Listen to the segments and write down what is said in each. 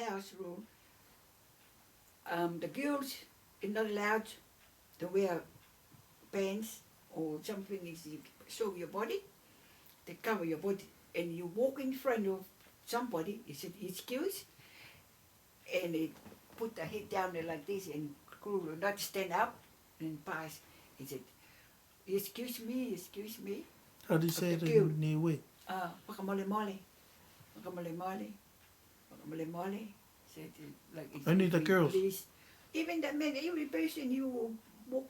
house rule. The girls are not allowed to wear pants or something is show your body. They cover your body, and you walk in front of somebody. He said, "Excuse," and they put the head down there like this and not stand up and pass. He said, "Excuse me, excuse me." How do you say it in Niue? Pakamole mole, pakamole mole, pakamole mole. Said like only the girls. Please. Even the men, every person you walk,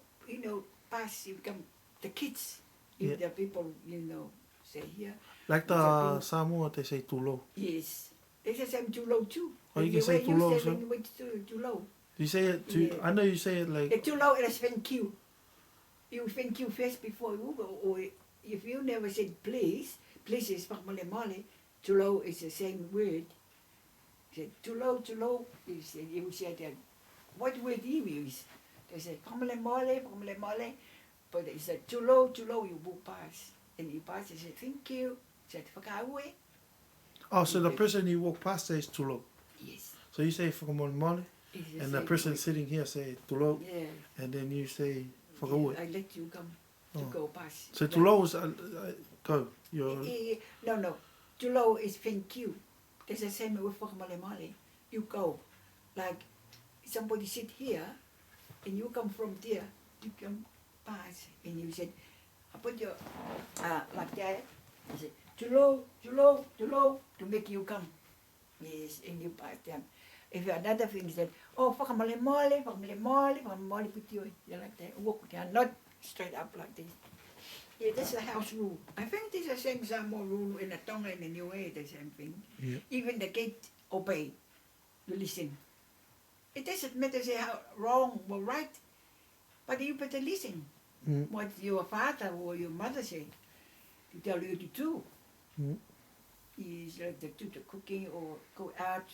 pass, you become the kids. If the people, say here. Like the Samoa, they say tulo. Yes. They say same tulo too. Oh, you can say tulo, so? Tulo. You say it I know you say it like... Tulo is thank you. You thank you first before you go. Or if you never said please is pakmale male. Tulo is the same word. Said tulo, you said that. What word you use? They say pakmale male. But they said tulo, you walk past. And you pass, they said thank you. Said Fakaue. Oh, so the person you walk past says tulo. Yes. So you say Fakaue Lahi, and the person sitting here say tulo, and then you say Fakaue. I let you come to go past. So tulo is go. No. Tulo is thank you. That's the same with Fakaue Lahi. You go. Like somebody sit here, and you come from there, you come past, and you said, I put your, like that, you say, tulo, to make you come. Yes, and you pass them. If another thing is that, oh, Fakaue Lahi, put you like that, walk down, not straight up like this. Yeah, that's the house rule. I think this is the same Samoa rule in the Tonga and the Niue, the same thing. Yeah. Even the gate obey, you listen. It doesn't matter say how wrong or right, but you better listen. What your father or your mother say, to tell you to do. Is like to do the cooking or go out.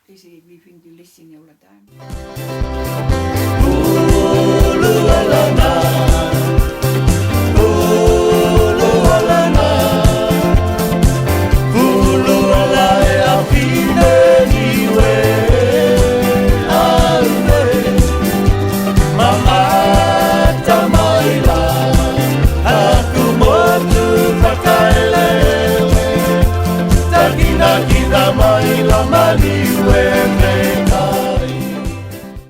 They say everything to listen all the time. Mahani Niue.